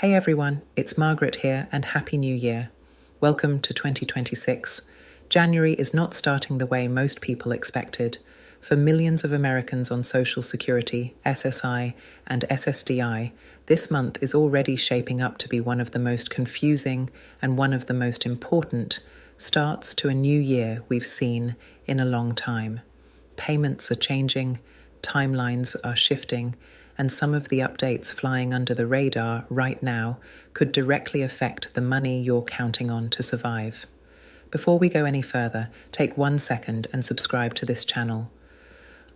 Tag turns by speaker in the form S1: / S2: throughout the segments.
S1: Hey everyone, it's Margaret here and Happy New Year. Welcome to 2026. January is not starting the way most people expected. For millions of Americans on Social Security, SSI, and SSDI, this month is already shaping up to be one of the most confusing and one of the most important starts to a new year we've seen in a long time. Payments are changing, timelines are shifting, and some of the updates flying under the radar right now could directly affect the money you're counting on to survive. Before we go any further, take 1 second and subscribe to this channel.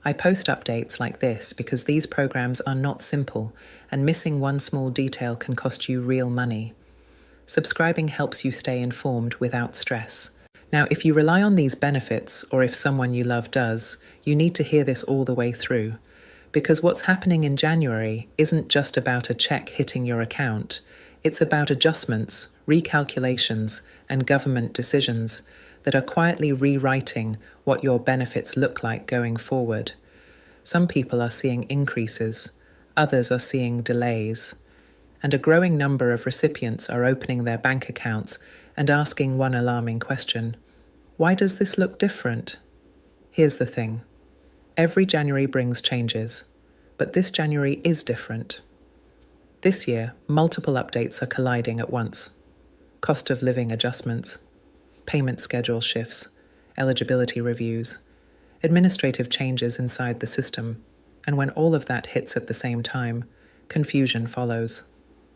S1: I post updates like this because these programs are not simple, and missing one small detail can cost you real money. Subscribing helps you stay informed without stress. Now, if you rely on these benefits, or if someone you love does, you need to hear this all the way through. Because what's happening in January isn't just about a check hitting your account. It's about adjustments, recalculations, and government decisions that are quietly rewriting what your benefits look like going forward. Some people are seeing increases, others are seeing delays, and a growing number of recipients are opening their bank accounts and asking one alarming question: why does this look different? Here's the thing. Every January brings changes, but this January is different. This year, multiple updates are colliding at once. Cost of living adjustments, payment schedule shifts, eligibility reviews, administrative changes inside the system, and when all of that hits at the same time, confusion follows.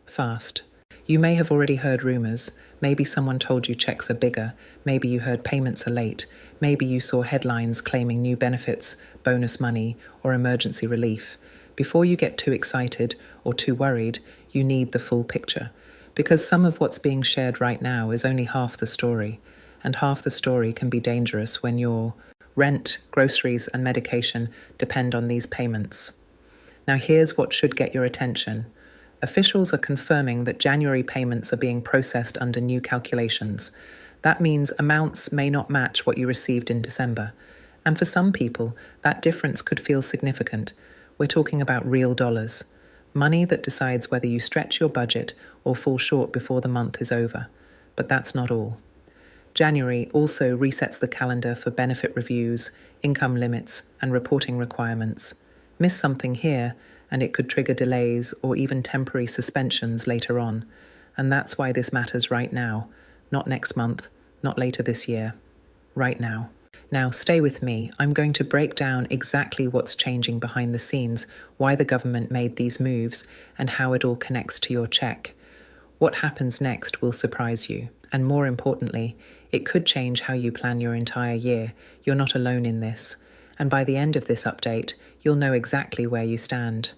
S1: Fast. You may have already heard rumors. Maybe someone told you checks are bigger. Maybe you heard payments are late. Maybe you saw headlines claiming new benefits, bonus money, or emergency relief. Before you get too excited or too worried, you need the full picture. Because some of what's being shared right now is only half the story. And half the story can be dangerous when your rent, groceries, and medication depend on these payments. Now here's what should get your attention. Officials are confirming that January payments are being processed under new calculations. That means amounts may not match what you received in December. And for some people, that difference could feel significant. We're talking about real dollars. Money that decides whether you stretch your budget or fall short before the month is over. But that's not all. January also resets the calendar for benefit reviews, income limits, and reporting requirements. Miss something here, and it could trigger delays or even temporary suspensions later on. And that's why this matters right now. Not next month, not later this year. Right now. Now, stay with me. I'm going to break down exactly what's changing behind the scenes, why the government made these moves, and how it all connects to your check. What happens next will surprise you. And more importantly, it could change how you plan your entire year. You're not alone in this. And by the end of this update, you'll know exactly where you stand.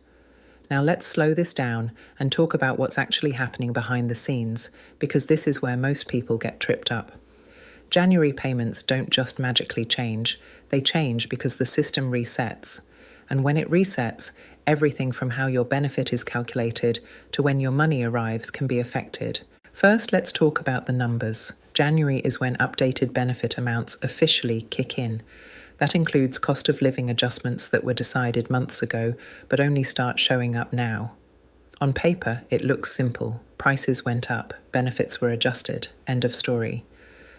S1: Now let's slow this down and talk about what's actually happening behind the scenes, because this is where most people get tripped up. January payments don't just magically change. They change because the system resets. And when it resets, everything from how your benefit is calculated to when your money arrives can be affected. First, let's talk about the numbers. January is when updated benefit amounts officially kick in. That includes cost of living adjustments that were decided months ago, but only start showing up now. On paper, it looks simple. Prices went up, benefits were adjusted, end of story.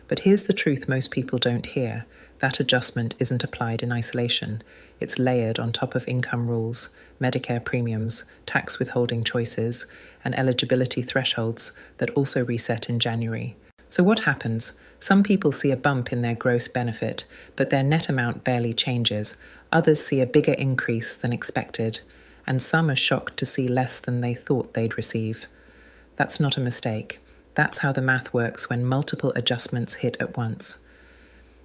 S1: But here's the truth most people don't hear. That adjustment isn't applied in isolation. It's layered on top of income rules, Medicare premiums, tax withholding choices, and eligibility thresholds that also reset in January. So what happens? Some people see a bump in their gross benefit, but their net amount barely changes. Others see a bigger increase than expected, and some are shocked to see less than they thought they'd receive. That's not a mistake. That's how the math works when multiple adjustments hit at once.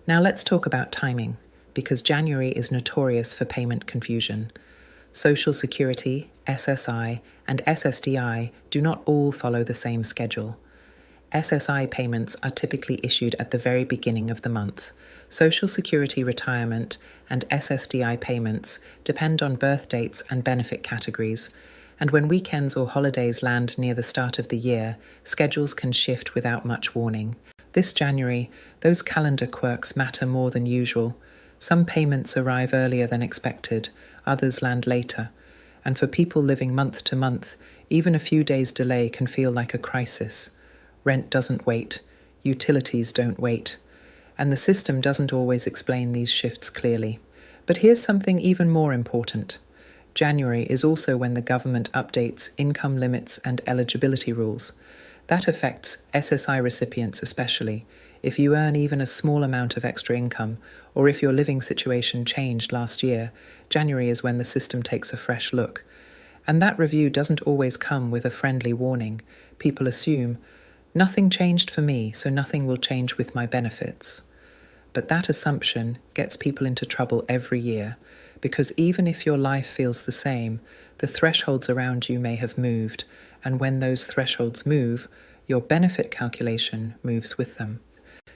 S1: Now let's talk about timing, because January is notorious for payment confusion. Social Security, SSI, and SSDI do not all follow the same schedule. SSI payments are typically issued at the very beginning of the month. Social Security retirement and SSDI payments depend on birth dates and benefit categories, and when weekends or holidays land near the start of the year, schedules can shift without much warning. This January, those calendar quirks matter more than usual. Some payments arrive earlier than expected, others land later, and for people living month to month, Even a few days' delay can feel like a crisis. Rent doesn't wait, utilities don't wait, and the system doesn't always explain these shifts clearly. But here's something even more important. January is also when the government updates income limits and eligibility rules. That affects SSI recipients especially. If you earn even a small amount of extra income, or if your living situation changed last year, January is when the system takes a fresh look. And that review doesn't always come with a friendly warning. People assume, nothing changed for me, so nothing will change with my benefits. But that assumption gets people into trouble every year, because even if your life feels the same, the thresholds around you may have moved, and when those thresholds move, your benefit calculation moves with them.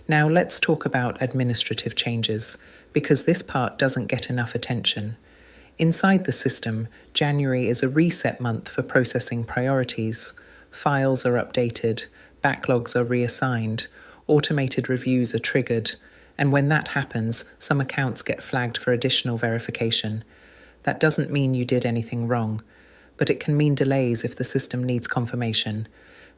S1: Now let's talk about administrative changes, because this part doesn't get enough attention. Inside the system, January is a reset month for processing priorities. Files are updated, backlogs are reassigned, automated reviews are triggered, and when that happens, some accounts get flagged for additional verification. That doesn't mean you did anything wrong, but it can mean delays if the system needs confirmation.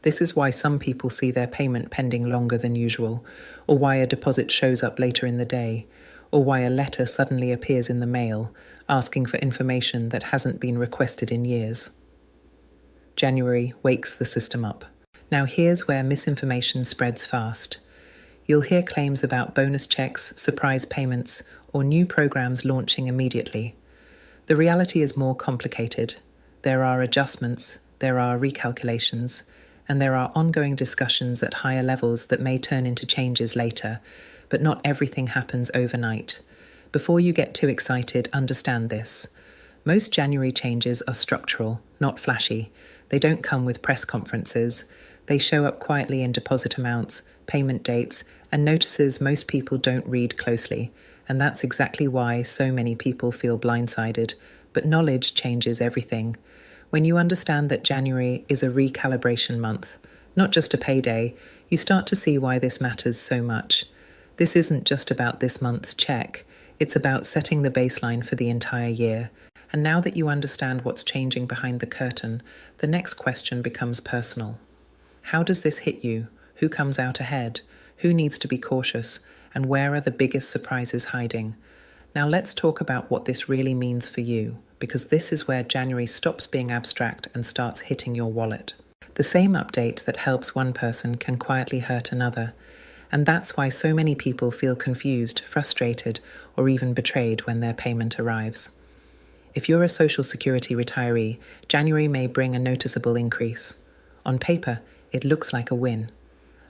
S1: This is why some people see their payment pending longer than usual, or why a deposit shows up later in the day, or why a letter suddenly appears in the mail, asking for information that hasn't been requested in years. January wakes the system up. Now here's where misinformation spreads fast. You'll hear claims about bonus checks, surprise payments, or new programs launching immediately. The reality is more complicated. There are adjustments, there are recalculations, and there are ongoing discussions at higher levels that may turn into changes later, but not everything happens overnight. Before you get too excited, understand this. Most January changes are structural, not flashy. They don't come with press conferences. They show up quietly in deposit amounts, payment dates, and notices most people don't read closely. And that's exactly why so many people feel blindsided. But knowledge changes everything. When you understand that January is a recalibration month, not just a payday, you start to see why this matters so much. This isn't just about this month's check. It's about setting the baseline for the entire year. And now that you understand what's changing behind the curtain, the next question becomes personal. How does this hit you? Who comes out ahead? Who needs to be cautious? And where are the biggest surprises hiding? Now let's talk about what this really means for you, because this is where January stops being abstract and starts hitting your wallet. The same update that helps one person can quietly hurt another. And that's why so many people feel confused, frustrated, or even betrayed when their payment arrives. If you're a Social Security retiree, January may bring a noticeable increase. On paper, it looks like a win.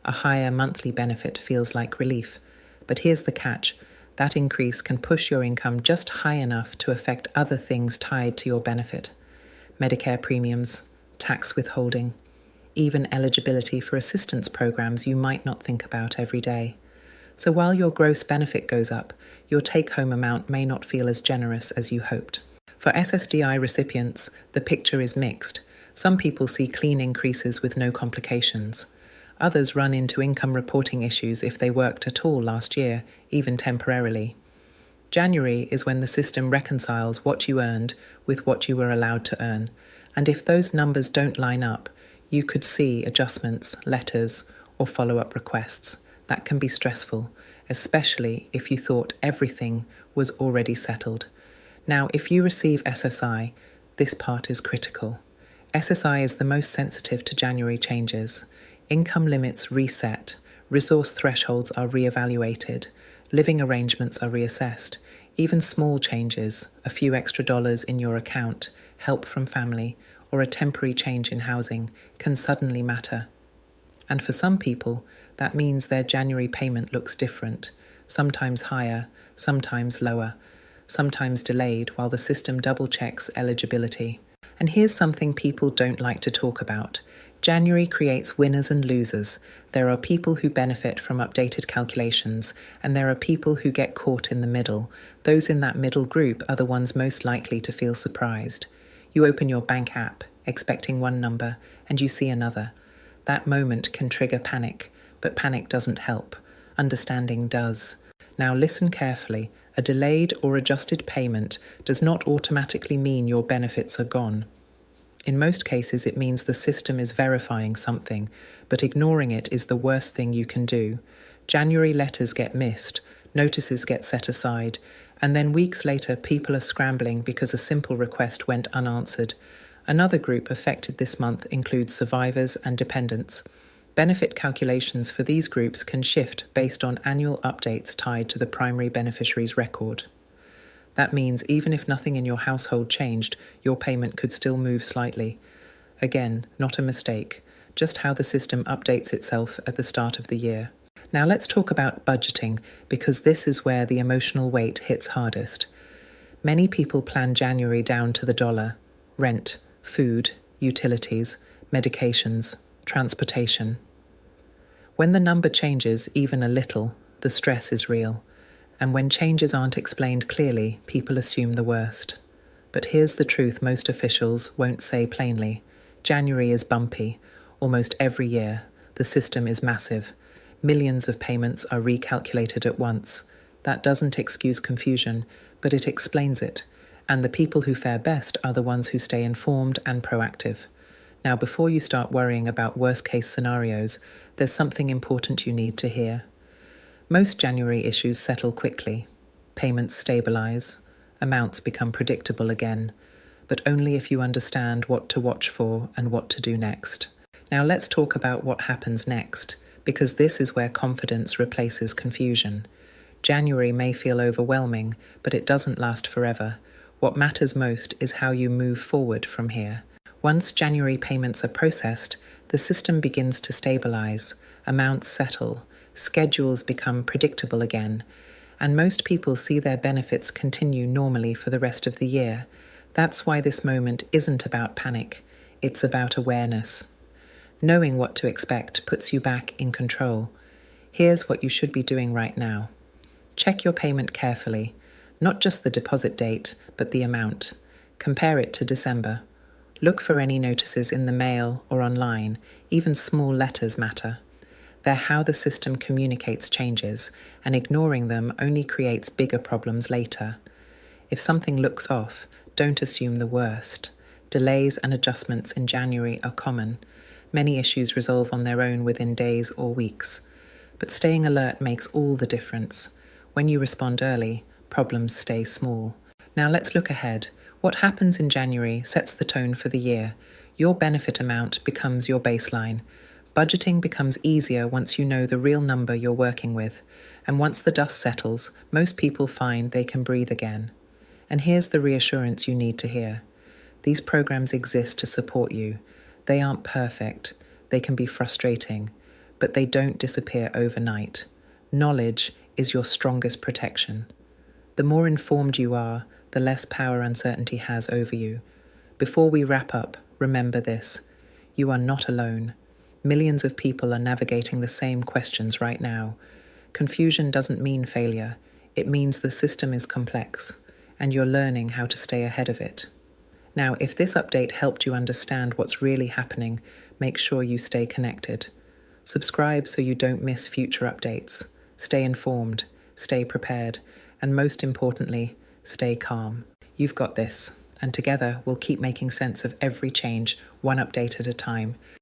S1: A higher monthly benefit feels like relief. But here's the catch. That increase can push your income just high enough to affect other things tied to your benefit. Medicare premiums, tax withholding, even eligibility for assistance programs you might not think about every day. So while your gross benefit goes up, your take-home amount may not feel as generous as you hoped. For SSDI recipients, the picture is mixed. Some people see clean increases with no complications. Others run into income reporting issues if they worked at all last year, even temporarily. January is when the system reconciles what you earned with what you were allowed to earn. And if those numbers don't line up, you could see adjustments, letters, or follow-up requests. That can be stressful, especially if you thought everything was already settled. Now, if you receive SSI, this part is critical. SSI is the most sensitive to January changes. Income limits reset, resource thresholds are reevaluated, living arrangements are reassessed. Even small changes, a few extra dollars in your account, help from family, or a temporary change in housing can suddenly matter. And for some people, that means their January payment looks different, sometimes higher, sometimes lower, sometimes delayed while the system double-checks eligibility. And here's something people don't like to talk about. January creates winners and losers. There are people who benefit from updated calculations, and there are people who get caught in the middle. Those in that middle group are the ones most likely to feel surprised. You open your bank app, expecting one number, and you see another. That moment can trigger panic, but panic doesn't help. Understanding does. Now listen carefully. A delayed or adjusted payment does not automatically mean your benefits are gone. In most cases, it means the system is verifying something, but ignoring it is the worst thing you can do. January letters get missed, notices get set aside, and then weeks later, people are scrambling because a simple request went unanswered. Another group affected this month includes survivors and dependents. Benefit calculations for these groups can shift based on annual updates tied to the primary beneficiary's record. That means even if nothing in your household changed, your payment could still move slightly. Again, not a mistake, just how the system updates itself at the start of the year. Now let's talk about budgeting, because this is where the emotional weight hits hardest. Many people plan January down to the dollar: rent, food, utilities, medications, transportation. When the number changes even a little, the stress is real. And when changes aren't explained clearly, people assume the worst. But here's the truth most officials won't say plainly. January is bumpy. Almost every year. The system is massive. Millions of payments are recalculated at once. That doesn't excuse confusion, but it explains it. And the people who fare best are the ones who stay informed and proactive. Now, before you start worrying about worst-case scenarios, there's something important you need to hear. Most January issues settle quickly. Payments stabilize. Amounts become predictable again, but only if you understand what to watch for and what to do next. Now let's talk about what happens next, because this is where confidence replaces confusion. January may feel overwhelming, but it doesn't last forever. What matters most is how you move forward from here. Once January payments are processed, the system begins to stabilize, amounts settle, schedules become predictable again, and most people see their benefits continue normally for the rest of the year. That's why this moment isn't about panic, it's about awareness. Knowing what to expect puts you back in control. Here's what you should be doing right now. Check your payment carefully, not just the deposit date, but the amount. Compare it to December. Look for any notices in the mail or online, even small letters matter. They're how the system communicates changes, and ignoring them only creates bigger problems later. If something looks off, don't assume the worst. Delays and adjustments in January are common. Many issues resolve on their own within days or weeks. But staying alert makes all the difference. When you respond early, problems stay small. Now let's look ahead. What happens in January sets the tone for the year. Your benefit amount becomes your baseline. Budgeting becomes easier once you know the real number you're working with. And once the dust settles, most people find they can breathe again. And here's the reassurance you need to hear. These programs exist to support you. They aren't perfect. They can be frustrating, but they don't disappear overnight. Knowledge is your strongest protection. The more informed you are, the less power uncertainty has over you. Before we wrap up, remember this. You are not alone. Millions of people are navigating the same questions right now. Confusion doesn't mean failure. It means the system is complex, and you're learning how to stay ahead of it. Now, if this update helped you understand what's really happening, make sure you stay connected. Subscribe so you don't miss future updates. Stay informed, stay prepared, and most importantly, stay calm. You've got this, and together we'll keep making sense of every change, one update at a time.